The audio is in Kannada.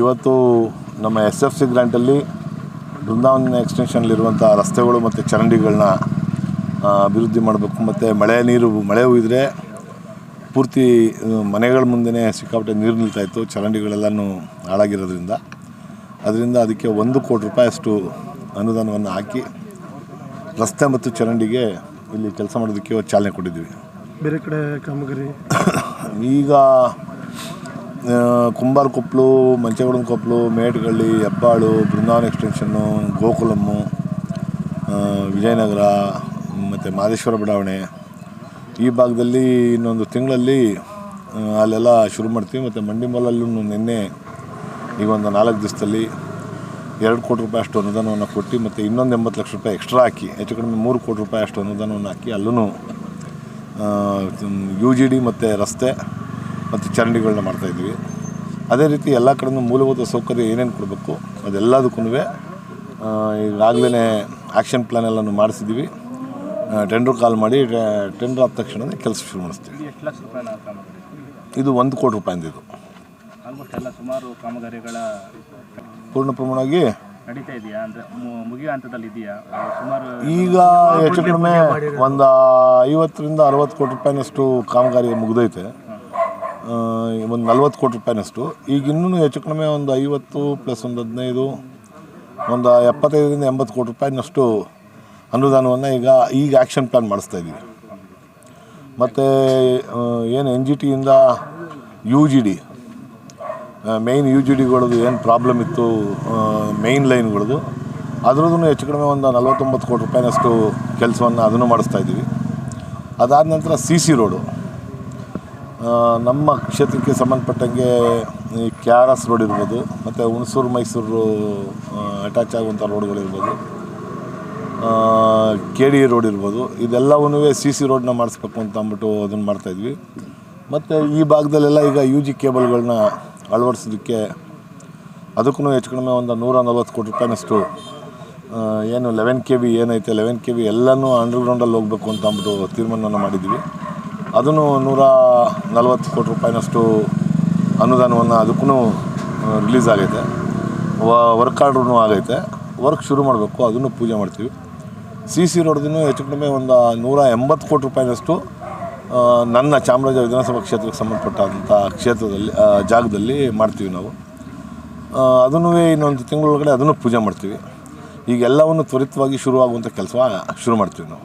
ಇವತ್ತು ನಮ್ಮ SFC ಗ್ರಾಂಟಲ್ಲಿ ಬೃಂದಾವನ ಎಕ್ಸ್ಟೆನ್ಷನ್ಲಿರುವಂಥ ರಸ್ತೆಗಳು ಮತ್ತು ಚರಂಡಿಗಳನ್ನ ಅಭಿವೃದ್ಧಿ ಮಾಡಬೇಕು. ಮತ್ತು ಮಳೆ ಹುಯ್ದರೆ ಪೂರ್ತಿ ಮನೆಗಳ ಮುಂದೆ ಸಿಕ್ಕಾಪಟ್ಟೆ ನೀರು ನಿಲ್ತಾಯಿತ್ತು, ಚರಂಡಿಗಳೆಲ್ಲನೂ ಹಾಳಾಗಿರೋದ್ರಿಂದ. ಅದಕ್ಕೆ 1 ಕೋಟಿ ರೂಪಾಯಿಯಷ್ಟು ಅನುದಾನವನ್ನು ಹಾಕಿ ರಸ್ತೆ ಮತ್ತು ಚರಂಡಿಗೆ ಇಲ್ಲಿ ಕೆಲಸ ಮಾಡೋದಕ್ಕೆ ಇವತ್ತು ಚಾಲನೆ ಕೊಟ್ಟಿದ್ದೀವಿ. ಬೇರೆ ಕಡೆ ಕಾಮಗಾರಿ ಈಗ ಕುಂಬಾರಕೊಪ್ಪಲು, ಮಂಚೇಗೌಡನಕೊಪ್ಪಲು, ಮೇಟಗಳ್ಳಿ, ಹೆಬ್ಬಾಳು, ಬೃಂದಾವನ ಎಕ್ಸ್ಟೆನ್ಷನ್ನು, ಗೋಕುಲಮ್ಮು, ವಿಜಯನಗರ ಮತ್ತು ಮಹದೇಶ್ವರ ಬಡಾವಣೆ ಈ ಭಾಗದಲ್ಲಿ ಇನ್ನೊಂದು ತಿಂಗಳಲ್ಲಿ ಅಲ್ಲೆಲ್ಲ ಶುರು ಮಾಡ್ತೀವಿ. ಮತ್ತು ಮಂಡಿಮಲ್ಲಲ್ಲೂ ನಿನ್ನೆ ಈಗ ಒಂದು 4 ದಿವಸದಲ್ಲಿ 2 ಕೋಟಿ ರೂಪಾಯಿ ಅಷ್ಟು ಅನುದಾನವನ್ನು ಕೊಟ್ಟು ಮತ್ತು ಇನ್ನೊಂದು 80 ಲಕ್ಷ ರೂಪಾಯಿ ಎಕ್ಸ್ಟ್ರಾ ಹಾಕಿ ಹೆಚ್ಚು ಕಡಿಮೆ 3 ಕೋಟಿ ರೂಪಾಯಿ ಅಷ್ಟು ಅನುದಾನವನ್ನು ಹಾಕಿ ಅಲ್ಲೂ UGD ಮತ್ತು ರಸ್ತೆ ಮತ್ತು ಚರಂಡಿಗಳನ್ನ ಮಾಡ್ತಾಯಿದ್ವಿ. ಅದೇ ರೀತಿ ಎಲ್ಲ ಕಡೆಯೂ ಮೂಲಭೂತ ಸೌಕರ್ಯ ಏನೇನು ಕೊಡಬೇಕು ಅದೆಲ್ಲದಕ್ಕೂ ಈಗಾಗಲೇ ಆ್ಯಕ್ಷನ್ ಪ್ಲ್ಯಾನ್ ಎಲ್ಲನೂ ಮಾಡಿಸಿದ್ದೀವಿ. ಟೆಂಡ್ರ್ ಕಾಲ್ ಮಾಡಿ ಟೆಂಡ್ರ್ ಆದ ತಕ್ಷಣ ಕೆಲಸ ಶುರು ಮಾಡಿಸ್ತೀವಿ. ಇದು 1 ಕೋಟಿ ರೂಪಾಯಿಂದ ಇದು ಸುಮಾರು ಕಾಮಗಾರಿಗಳ ಪೂರ್ಣ ಪ್ರಮಾಣವಾಗಿ ನಡೀತಾ ಇದೆಯಾ, ಅಂದರೆ ಮುಗಿಯೋ ಹಂತದಲ್ಲಿ ಇದೆಯಾ? ಸುಮಾರು ಈಗ ಹೆಚ್ಚು ಕಡಿಮೆ ಒಂದು 50ರಿಂದ 60 ಕೋಟಿ ರೂಪಾಯಿನಷ್ಟು ಕಾಮಗಾರಿ ಮುಗಿದೈತೆ. ಒಂದು 40 ಕೋಟಿ ರೂಪಾಯಿನಷ್ಟು. ಈಗ ಇನ್ನೂ ಹೆಚ್ಚು ಕಡಿಮೆ ಒಂದು 50 ಪ್ಲಸ್ ಒಂದು 15 ಒಂದು 75ರಿಂದ 80 ಕೋಟಿ ರೂಪಾಯಿನಷ್ಟು ಅನುದಾನವನ್ನು ಈಗ ಆ್ಯಕ್ಷನ್ ಪ್ಲ್ಯಾನ್ ಮಾಡಿಸ್ತಾ ಇದ್ದೀವಿ. ಮತ್ತು ಏನು NGTಯಿಂದ UGD ಮೇಯ್ನ್ UGDಗಳದ್ದು ಏನು ಪ್ರಾಬ್ಲಮ್ ಇತ್ತು, ಮೇಯ್ನ್ ಲೈನ್ಗಳದ್ದು ಅದ್ರದ್ದು ಹೆಚ್ಚು ಕಡಿಮೆ ಒಂದು 49 ಕೋಟಿ ರೂಪಾಯಿನಷ್ಟು ಕೆಲಸವನ್ನು ಅದನ್ನು ಮಾಡಿಸ್ತಾ ಇದ್ದೀವಿ. ಅದಾದ ನಂತರ CC ರೋಡು ನಮ್ಮ ಕ್ಷೇತ್ರಕ್ಕೆ ಸಂಬಂಧಪಟ್ಟಂಗೆ ಈ KRS ರೋಡ್ ಇರ್ಬೋದು, ಮತ್ತು ಹುಣಸೂರು ಮೈಸೂರು ಅಟ್ಯಾಚ್ ಆಗುವಂಥ ರೋಡ್ಗಳಿರ್ಬೋದು, KD ರೋಡ್ ಇರ್ಬೋದು, ಇದೆಲ್ಲವೂ CC ರೋಡನ್ನ ಮಾಡಿಸ್ಬೇಕು ಅಂತ ಅಂದ್ಬಿಟ್ಟು ಅದನ್ನು ಮಾಡ್ತಾಯಿದ್ವಿ. ಮತ್ತು ಈ ಭಾಗದಲ್ಲೆಲ್ಲ ಈಗ UG ಕೇಬಲ್ಗಳನ್ನ ಅಳವಡಿಸೋದಕ್ಕೆ ಅದಕ್ಕೂ ಹೆಚ್ಚು ಕಡಿಮೆ ಒಂದು 140 ಕೋಟಿ ರೂಪಾಯಿನಷ್ಟು ಏನು 11 kV ಏನೈತೆ 11 kV ಎಲ್ಲನೂ ಅಂಡರ್ಗ್ರೌಂಡಲ್ಲಿ ಹೋಗಬೇಕು ಅಂತ ಅಂದ್ಬಿಟ್ಟು ತೀರ್ಮಾನವನ್ನು ಮಾಡಿದ್ದೀವಿ. ಅದನ್ನು 140 ಕೋಟಿ ರೂಪಾಯಿನಷ್ಟು ಅನುದಾನವನ್ನು ಅದಕ್ಕೂ ರಿಲೀಸ್ ಆಗೈತೆ. ವರ್ಕ್ ಆರ್ಡ್ರೂ ಆಗೈತೆ. ವರ್ಕ್ ಶುರು ಮಾಡಬೇಕು, ಅದನ್ನು ಪೂಜೆ ಮಾಡ್ತೀವಿ. CC ರೋಡ್ದು ಹೆಚ್ಚು ಕಡಿಮೆ ಒಂದು 180 ಕೋಟಿ ರೂಪಾಯಿನಷ್ಟು ನನ್ನ ಚಾಮರಾಜ ವಿಧಾನಸಭಾ ಕ್ಷೇತ್ರಕ್ಕೆ ಸಂಬಂಧಪಟ್ಟಂಥ ಜಾಗದಲ್ಲಿ ಮಾಡ್ತೀವಿ ನಾವು. ಅದನ್ನು ಇನ್ನೊಂದು ತಿಂಗಳೊಳಗಡೆ ಅದನ್ನು ಪೂಜೆ ಮಾಡ್ತೀವಿ. ಈಗ ಎಲ್ಲವನ್ನು ತ್ವರಿತವಾಗಿ ಶುರುವಾಗುವಂಥ ಕೆಲಸ ಶುರು ಮಾಡ್ತೀವಿ ನಾವು.